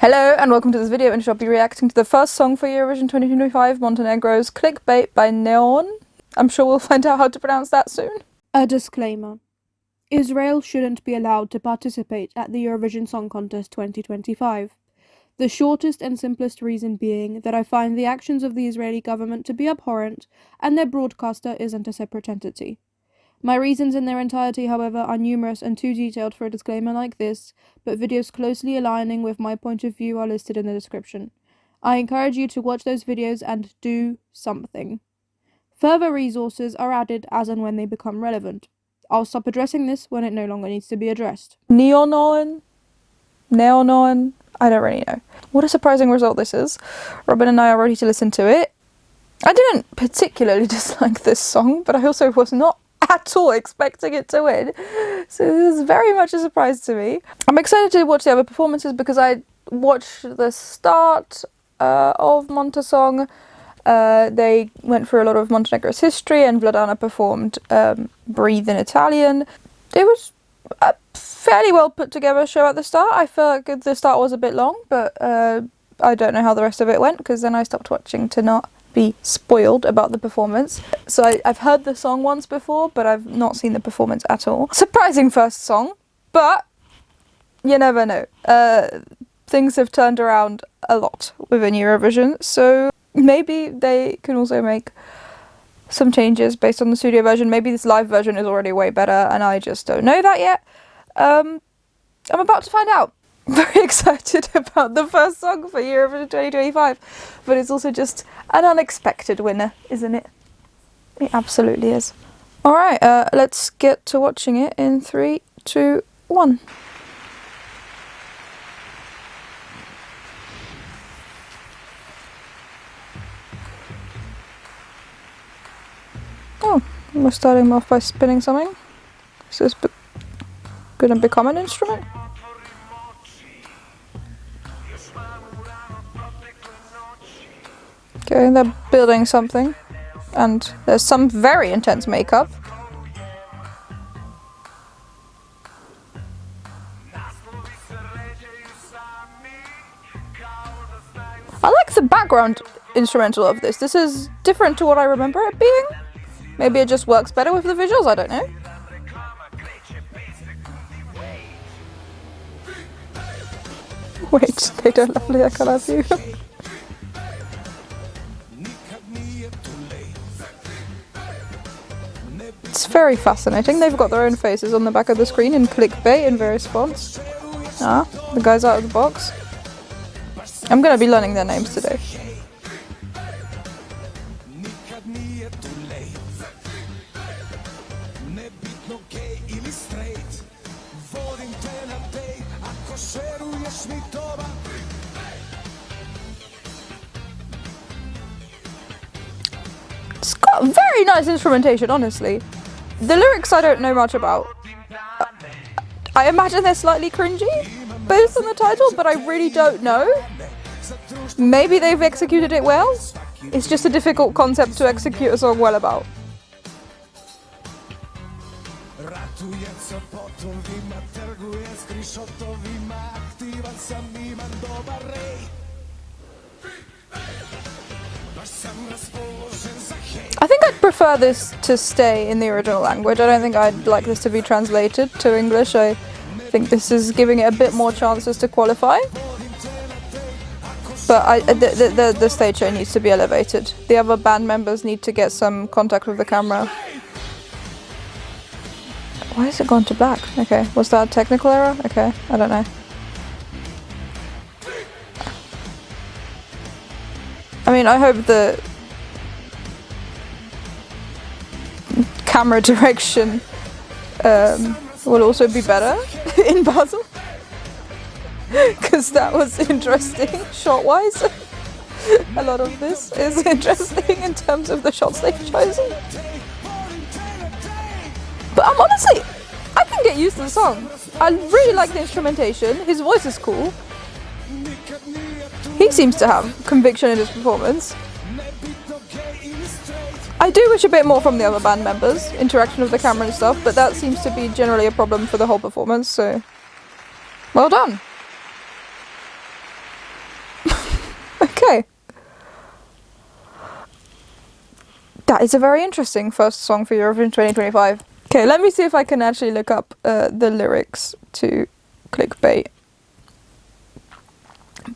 Hello and welcome to this video in which I'll be reacting to the first song for Eurovision 2025, Montenegro's Clickbait by NeonoeN. I'm sure we'll find out how to pronounce that soon. A disclaimer. Israel shouldn't be allowed to participate at the Eurovision Song Contest 2025. The shortest and simplest reason being that I find the actions of the Israeli government to be abhorrent and their broadcaster isn't a separate entity. My reasons in their entirety, however, are numerous and too detailed for a disclaimer like this, but videos closely aligning with my point of view are listed in the description. I encourage you to watch those videos and do something. Further resources are added as and when they become relevant. I'll stop addressing this when it no longer needs to be addressed. NeonoeN? NeonoeN? I don't really know. What a surprising result this is. Robin and I are ready to listen to it. I didn't particularly dislike this song, but I also was not at all expecting it to win, so this is very much a surprise to me. I'm excited to watch the other performances because I watched the start of Montesong. They went through a lot of Montenegro's history and Vladana performed Breathe in Italian. It was a fairly well put together show at the start. I feel like the start was a bit long, but I don't know how the rest of it went because then I stopped watching to not be spoiled about the performance. So I've heard the song once before, but I've not seen the performance at all. Surprising first song, but you never know. Things have turned around a lot within Eurovision, so maybe they can also make some changes based on the studio version. Maybe this live version is already way better and I just don't know that yet. I'm about to find out. Very excited about the first song for Eurovision 2025, but it's also just an unexpected winner, isn't it? It absolutely is. Alright, let's get to watching it in 3, 2, 1. Oh, we're starting off by spinning something. Is this gonna become an instrument? Okay, they're building something, and there's some very intense makeup. I like the background instrumental of this. This is different to what I remember it being. Maybe it just works better with the visuals, I don't know. Wait, they don't love like I love you. It's very fascinating. They've got their own faces on the back of the screen in clickbait in various fonts. Ah, the guys out of the box. I'm gonna be learning their names today. It's got very nice instrumentation, honestly. The lyrics I don't know much about. I imagine they're slightly cringy, based on the title, but I really don't know. Maybe they've executed it well. It's just a difficult concept to execute a song well about. I think I'd prefer this to stay in the original language. I don't think I'd like this to be translated to English. I think this is giving it a bit more chances to qualify. But the stage show needs to be elevated. The other band members need to get some contact with the camera. Why has it gone to black? Okay, was that a technical error? Okay, I don't know. I mean, I hope the camera direction will also be better in Basel, because that was interesting shot-wise. A lot of this is interesting in terms of the shots they've chosen. But honestly, I can get used to the song. I really like the instrumentation. His voice is cool. He seems to have conviction in his performance. I do wish a bit more from the other band members, interaction with the camera and stuff, but that seems to be generally a problem for the whole performance, so well done. Okay. That is a very interesting first song for Eurovision 2025. Okay, let me see if I can actually look up the lyrics to Clickbait.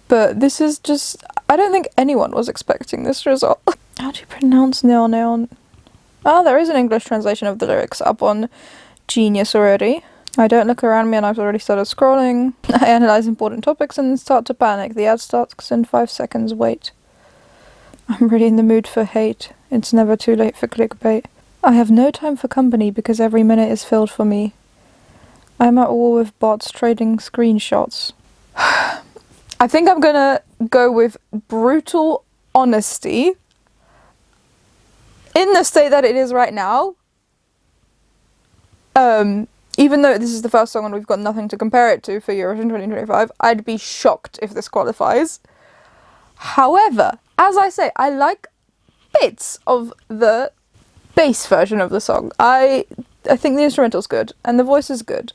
But this is just... I don't think anyone was expecting this result. How do you pronounce NeonoeN? Oh, there is an English translation of the lyrics up on Genius already. I don't look around me and I've already started scrolling. I analyze important topics and then start to panic. The ad starts in 5 seconds, wait. I'm really in the mood for hate. It's never too late for clickbait. I have no time for company because every minute is filled for me. I'm at war with bots trading screenshots. I think I'm gonna go with brutal honesty. In the state that it is right now, even though this is the first song and we've got nothing to compare it to for Eurovision 2025, I'd be shocked if this qualifies. However, as I say, I like bits of the bass version of the song. I think the instrumental's good and the voice is good.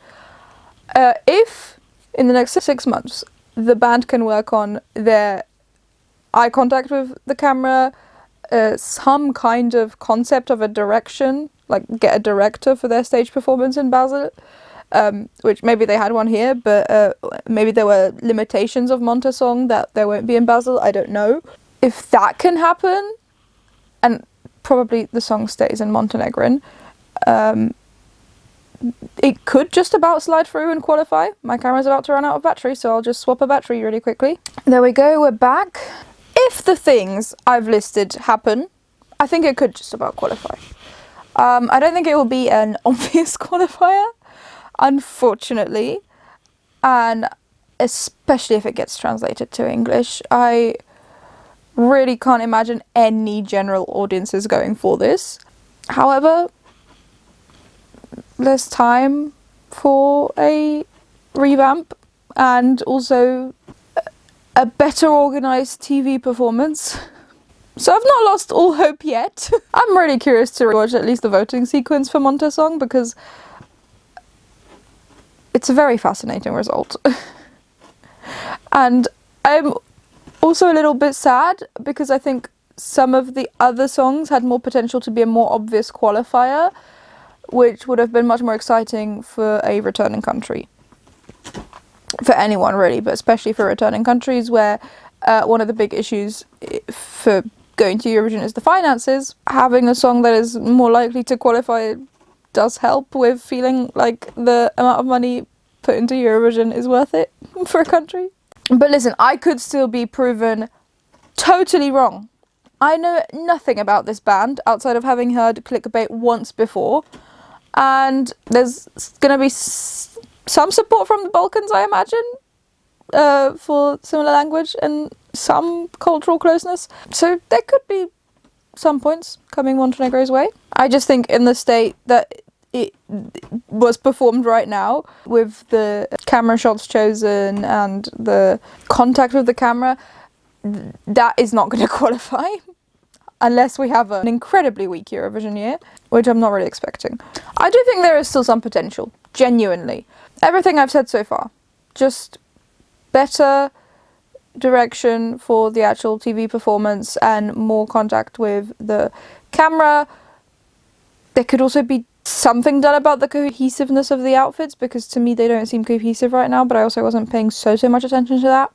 If in the next 6 months the band can work on their eye contact with the camera, some kind of concept of a direction, like get a director for their stage performance in Basel, which maybe they had one here, but maybe there were limitations of Monte song that there won't be in Basel, I don't know. If that can happen, and probably the song stays in Montenegrin, it could just about slide through and qualify. My camera's about to run out of battery, so I'll just swap a battery really quickly. There we go, we're back. If the things I've listed happen, I think it could just about qualify. I don't think it will be an obvious qualifier, unfortunately, and especially if it gets translated to English. I really can't imagine any general audiences going for this. However, there's time for a revamp and also a better organised TV performance. So I've not lost all hope yet. I'm really curious to watch at least the voting sequence for Monte song because it's a very fascinating result. And I'm also a little bit sad because I think some of the other songs had more potential to be a more obvious qualifier, which would have been much more exciting for a returning country. For anyone really, but especially for returning countries where one of the big issues for going to Eurovision is the finances. Having a song that is more likely to qualify does help with feeling like the amount of money put into Eurovision is worth it for a country. But listen, I could still be proven totally wrong. I know nothing about this band outside of having heard Clickbait once before, and there's gonna be some support from the Balkans, I imagine, for similar language and some cultural closeness. So there could be some points coming Montenegro's way. I just think in the state that it was performed right now, with the camera shots chosen and the contact with the camera, that is not going to qualify. Unless we have an incredibly weak Eurovision year, which I'm not really expecting. I do think there is still some potential, genuinely. Everything I've said so far, just better direction for the actual TV performance and more contact with the camera. There could also be something done about the cohesiveness of the outfits, because to me they don't seem cohesive right now, but I also wasn't paying so much attention to that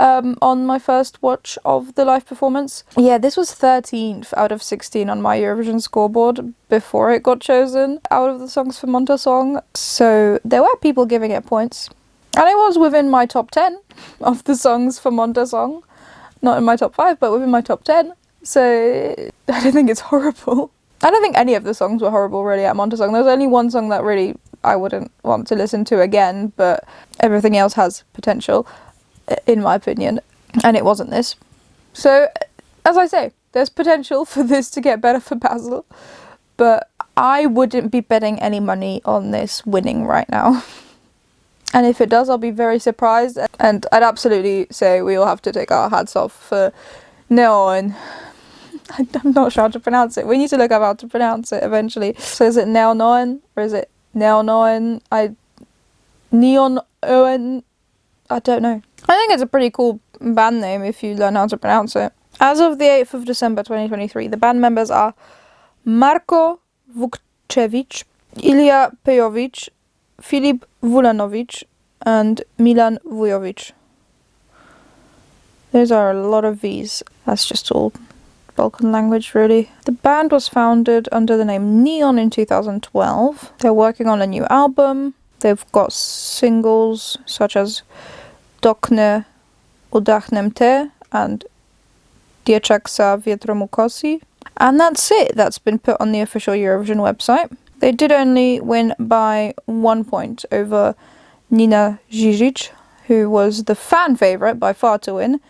on my first watch of the live performance. Yeah, this was 13th out of 16 on my Eurovision scoreboard before it got chosen out of the songs for Monte song, so there were people giving it points. And it was within my top 10 of the songs for Monte song. Not in my top 5, but within my top 10. So I don't think it's horrible. I don't think any of the songs were horrible really at Monte song. There's only one song that really I wouldn't want to listen to again, but everything else has potential, in my opinion. And it wasn't this. So, as I say, there's potential for this to get better for Basel. But I wouldn't be betting any money on this winning right now. And if it does, I'll be very surprised. And I'd absolutely say we all have to take our hats off for NeonoeN. I'm not sure how to pronounce it. We need to look up how to pronounce it eventually. So is it NeonoeN or is it NeonoeN? NeonoeN? I don't know. I think it's a pretty cool band name if you learn how to pronounce it. As of the 8th of December 2023, the band members are Marko Vukcevic, Ilya Pejovic, Filip Vulanowicz, and Milan Vujovic. Those are a lot of V's. That's just all Balkan language, really. The band was founded under the name NeonoeN in 2012. They're working on a new album. They've got singles such as Dokne Udachnem Te and Dieczak sa Wietromu Kosi. And that's it. That's been put on the official Eurovision website. They did only win by 1 point over Nina Žižić, who was the fan favourite by far to win.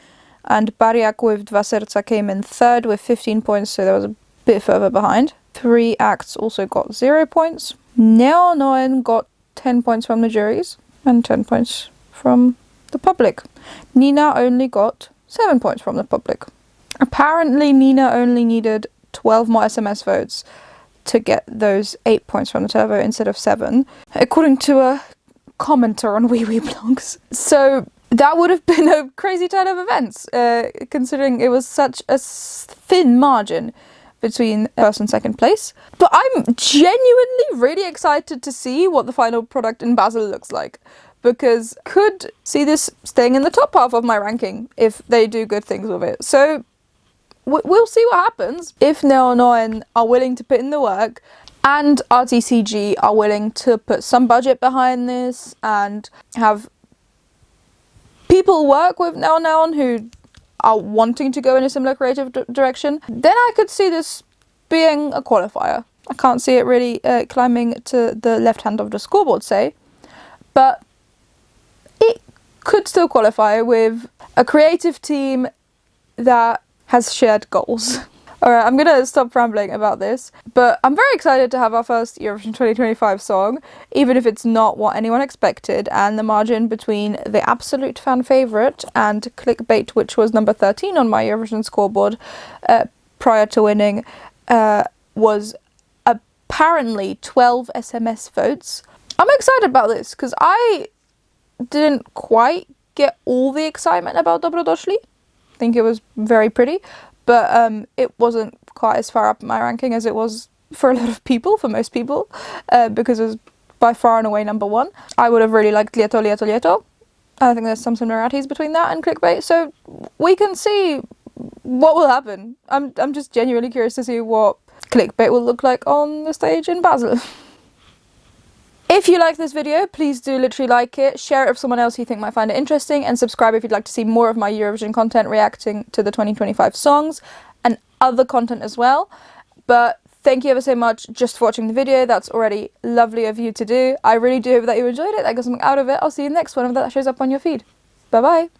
And Bariak with Dva Serca came in third with 15 points, so they was a bit further behind. 3 acts also got 0 points. NeonoeN got 10 points from the juries and 10 points from the public. Nina only got 7 points from the public. Apparently, Nina only needed 12 more SMS votes to get those 8 points from the turbo instead of 7, according to a commenter on Wee Wee Blogs. So that would have been a crazy turn of events, considering it was such a thin margin between first and second place. But I'm genuinely really excited to see what the final product in Basel looks like, because could see this staying in the top half of my ranking if they do good things with it. So we'll see what happens. If NeonoeN are willing to put in the work and RTCG are willing to put some budget behind this and have people work with NeonoeN who are wanting to go in a similar creative direction, then I could see this being a qualifier. I can't see it really climbing to the left hand of the scoreboard, say, but it could still qualify with a creative team that has shared goals. Alright, I'm gonna stop rambling about this, but I'm very excited to have our first Eurovision 2025 song, even if it's not what anyone expected, and the margin between the absolute fan favourite and Clickbait, which was number 13 on my Eurovision scoreboard prior to winning, was apparently 12 SMS votes. I'm excited about this, because I didn't quite get all the excitement about Dobrodošli. I think it was very pretty, but it wasn't quite as far up my ranking as it was for a lot of people, for most people, because it was by far and away number 1. I would have really liked Lieto, Lieto, Lieto. I think there's some similarities between that and Clickbait, so we can see what will happen. I'm just genuinely curious to see what Clickbait will look like on the stage in Basel. If you like this video, please do literally like it, share it with someone else you think might find it interesting, and subscribe if you'd like to see more of my Eurovision content reacting to the 2025 songs and other content as well. But thank you ever so much just for watching the video. That's already lovely of you to do. I really do hope that you enjoyed it, that got something out of it. I'll see you in the next one if that shows up on your feed. Bye bye!